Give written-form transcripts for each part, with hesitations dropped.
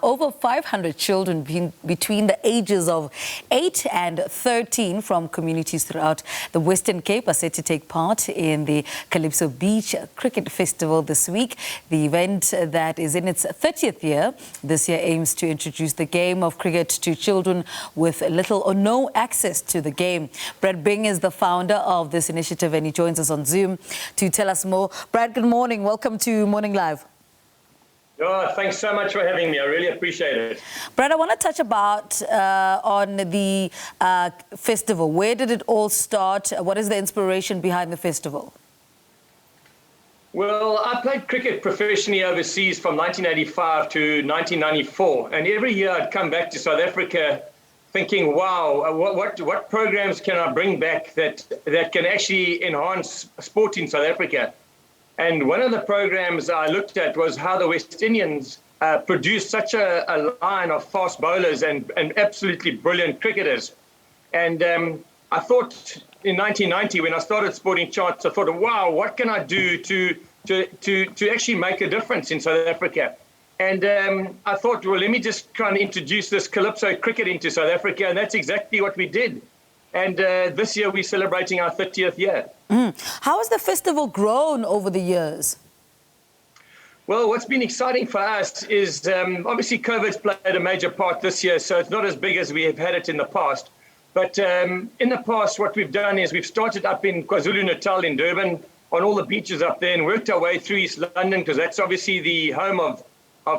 over 500 children between the ages of 8 and 13 from communities throughout the Western Cape are set to take part in the Calypso Beach Cricket Festival this week. The event that is in its 30th year this year aims to introduce the game of cricket to children with little or no access to the game. Brad Bing is the founder of this initiative and he joins us on Zoom to tell us more. Brad, good morning. Welcome to Morning Live. Oh, thanks so much for having me. I really appreciate it. Brad, I want to touch on the festival. Where did it all start? What is the inspiration behind the festival? Well, I played cricket professionally overseas from 1985 to 1994. And every year I'd come back to South Africa thinking, wow, what programs can I bring back that can actually enhance sport in South Africa? And one of the programs I looked at was how the West Indians produced such a line of fast bowlers and absolutely brilliant cricketers. And I thought in 1990, when I started Sporting Charts, I thought, wow, what can I do to actually make a difference in South Africa? And I thought, well, let me just try and introduce this Calypso cricket into South Africa. And that's exactly what we did. And this year we're celebrating our 30th year. How has the festival grown over the years? Well, what's been exciting for us is obviously COVID's played a major part this year, so it's not as big as we have had it in the past. But in the past, what we've done is we've started up in KwaZulu-Natal in Durban on all the beaches up there and worked our way through East London because that's obviously the home of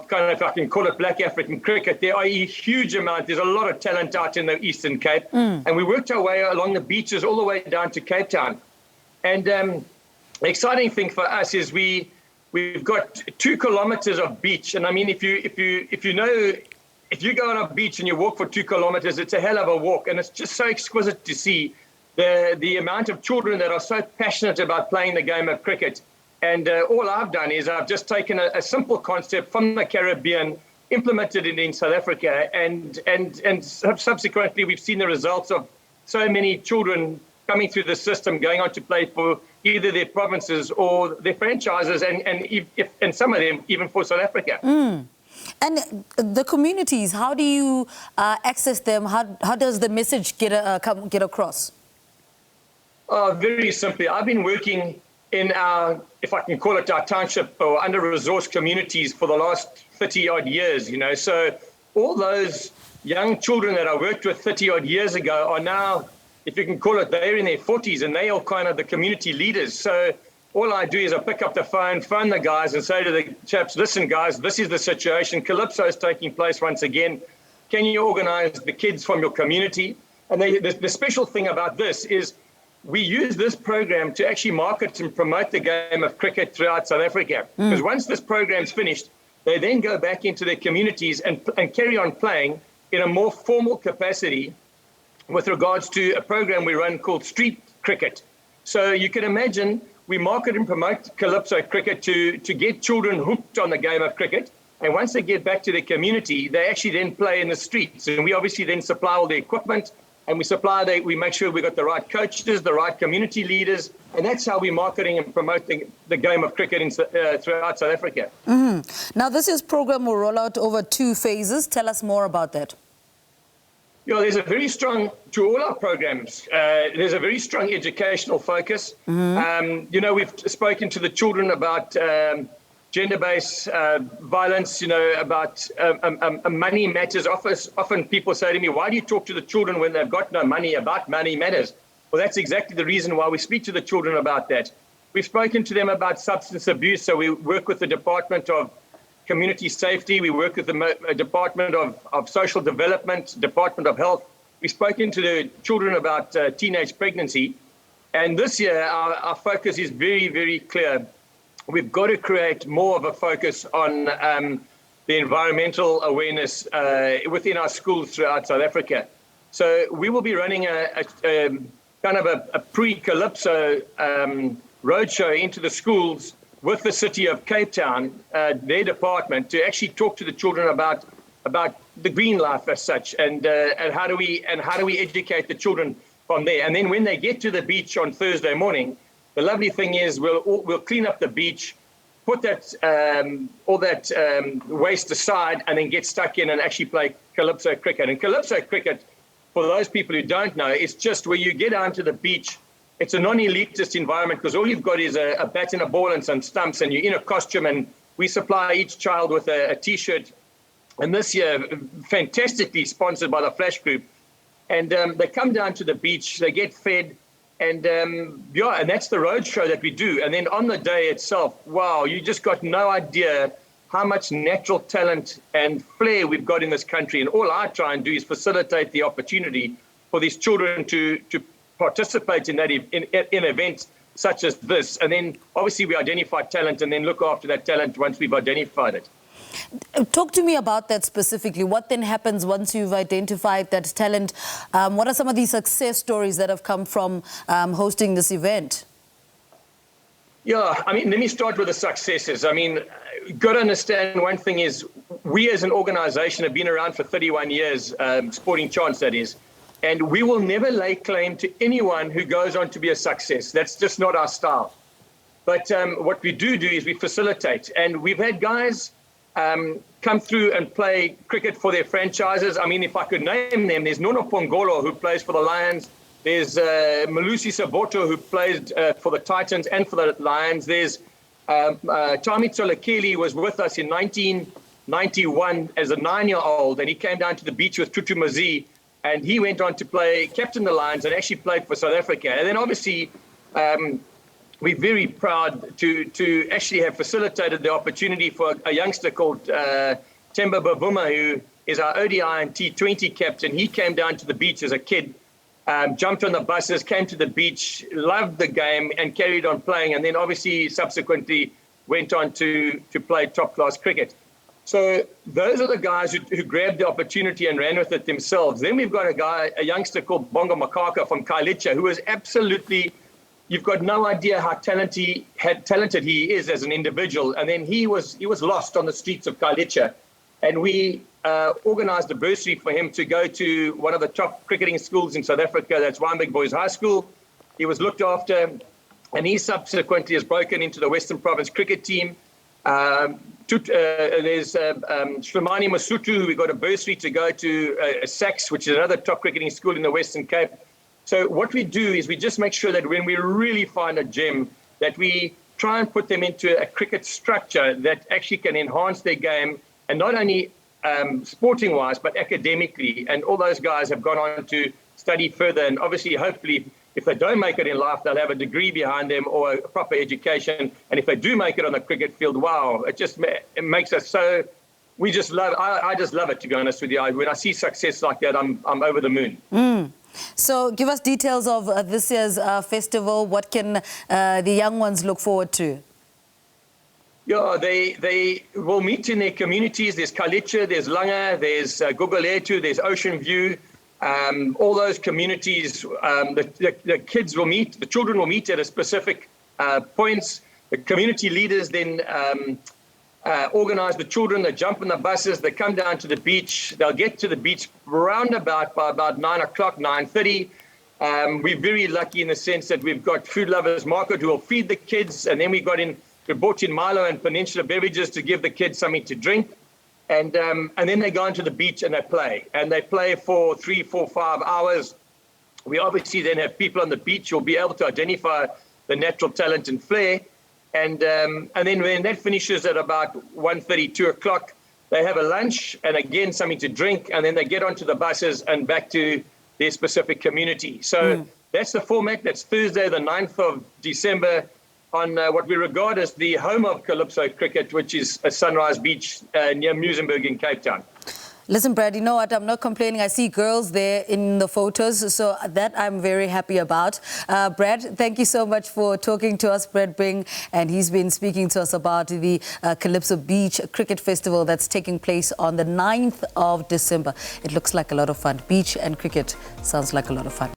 kind of, if I can call it, Black African cricket. There are a huge amount. There's a lot of talent out in the Eastern Cape. And we worked our way along the beaches all the way down to Cape Town. And the exciting thing for us is we've got 2 kilometers of beach. And I mean, if you go on a beach and you walk for 2 kilometers, it's a hell of a walk. And it's just so exquisite to see the amount of children that are so passionate about playing the game of cricket. And all I've done is I've just taken a simple concept from the Caribbean, implemented it in South Africa, and subsequently we've seen the results of so many children coming through the system, going on to play for either their provinces or their franchises, and some of them even for South Africa. And the communities, how do you access them? How does the message get across? Very simply, I've been working in our, if I can call it, our township or under-resourced communities for the last 30-odd years, you know. So all those young children that I worked with 30-odd years ago are now, if you can call it, they're in their 40s and they are kind of the community leaders. So all I do is I pick up the phone the guys and say to the chaps, listen, guys, this is the situation. Calypso is taking place once again. Can you organize the kids from your community? And the special thing about this is we use this program to actually market and promote the game of cricket throughout South Africa. Because once this program's finished, they then go back into their communities and carry on playing in a more formal capacity with regards to a program we run called Street Cricket. So you can imagine we market and promote Calypso cricket to get children hooked on the game of cricket. And once they get back to their community, they actually then play in the streets. And we obviously then supply all the equipment, and we make sure we've got the right coaches, the right community leaders, and that's how we're marketing and promoting the game of cricket throughout South Africa. Now, this program will roll out over 2 phases. Tell us more about that. Yeah, there's a very strong, to all our programs, there's a very strong educational focus. You know, we've spoken to the children about gender-based violence, you know, about money matters. Often people say to me, why do you talk to the children when they've got no money about money matters? Well, that's exactly the reason why we speak to the children about that. We've spoken to them about substance abuse, so we work with the Department of Community Safety, we work with the Department of Social Development, Department of Health. We've spoken to the children about teenage pregnancy. And this year, our focus is very, very clear. We've got to create more of a focus on the environmental awareness within our schools throughout South Africa. So we will be running a kind of a pre-Calypso roadshow into the schools with the city of Cape Town, their department, to actually talk to the children about the green life as such, and how do we educate the children from there. And then when they get to the beach on Thursday morning, the lovely thing is we'll clean up the beach. put that all that waste aside and then get stuck in and actually play Calypso cricket. And Calypso cricket, for those people who don't know, it's just where you get down to the beach. It's a non-elitist environment because all you've got is a bat and a ball and some stumps, and you're in a costume, and we supply each child with a T-shirt. And this year, fantastically sponsored by the Flash Group. And they come down to the beach, they get fed, and and that's the road show that we do. And then on the day itself, wow, you just got no idea how much natural talent and flair we've got in this country. And all I try and do is facilitate the opportunity for these children to participate in that in events such as this. And then obviously we identify talent and then look after that talent once we've identified it. Talk to me about that specifically. What then happens once you've identified that talent? What are some of the success stories that have come from hosting this event? Yeah, I mean, let me start with the successes. I mean, you've got to understand one thing is we as an organization have been around for 31 years, Sporting Chance that is, and we will never lay claim to anyone who goes on to be a success. That's just not our style. But what we do is we facilitate, and we've had guys come through and play cricket for their franchises. I mean, if I could name them, there's Nono Pongolo, who plays for the Lions. There's Malusi Saboto, who plays for the Titans and for the Lions. There's Tami Tsolekeli was with us in 1991 as a 9-year-old, and he came down to the beach with Tutu Mazi, and he went on to captain the Lions and actually played for South Africa. And then obviously, we're very proud to actually have facilitated the opportunity for a youngster called Temba Bavuma, who is our ODI and T20 captain. He came down to the beach as a kid, jumped on the buses, came to the beach, loved the game and carried on playing, and then obviously subsequently went on to play top-class cricket. So those are the guys who grabbed the opportunity and ran with it themselves. Then we've got a youngster called Bongo Makaka from Kailicha, who is absolutely... You've got no idea how talented he is as an individual. And then he was lost on the streets of Kailicha. And we organized a bursary for him to go to one of the top cricketing schools in South Africa, that's Wynberg Boys High School. He was looked after, and he subsequently has broken into the Western Province cricket team. There's Shrimani Masutu, who we got a bursary to go to SABC, which is another top cricketing school in the Western Cape. So what we do is we just make sure that when we really find a gem, that we try and put them into a cricket structure that actually can enhance their game, and not only sporting-wise, but academically. And all those guys have gone on to study further. And obviously, hopefully, if they don't make it in life, they'll have a degree behind them or a proper education. And if they do make it on the cricket field, wow, it makes us so... We just love it. I just love it, to be honest with you. When I see success like that, I'm over the moon. So give us details of this year's festival. What can the young ones look forward to? Yeah, they will meet in their communities. There's Kailicha, there's Langa, there's Gugulethu, there's Ocean View. All those communities, the kids will meet, the children will meet at a specific points. The community leaders then organize the children. They jump on the buses, they come down to the beach. They'll get to the beach roundabout by about 9 o'clock, 9:30. We're very lucky in the sense that we've got Food Lovers Market who will feed the kids, and then we brought in Milo and Peninsula Beverages to give the kids something to drink. And then they go into the beach and they play. And they play for 3, 4, 5 hours. We obviously then have people on the beach who will be able to identify the natural talent and flair. And then when that finishes at about 1:30, 2 o'clock, they have a lunch and again something to drink, and then they get onto the buses and back to their specific community. So that's the format. That's Thursday, the 9th of December, on what we regard as the home of Calypso cricket, which is Sunrise Beach near Muizenberg in Cape Town. Listen, Brad, you know what? I'm not complaining. I see girls there in the photos, so that I'm very happy about. Brad, thank you so much for talking to us, Brad Bing, and he's been speaking to us about the Calypso Beach Cricket Festival that's taking place on the 9th of December. It looks like a lot of fun. Beach and cricket sounds like a lot of fun.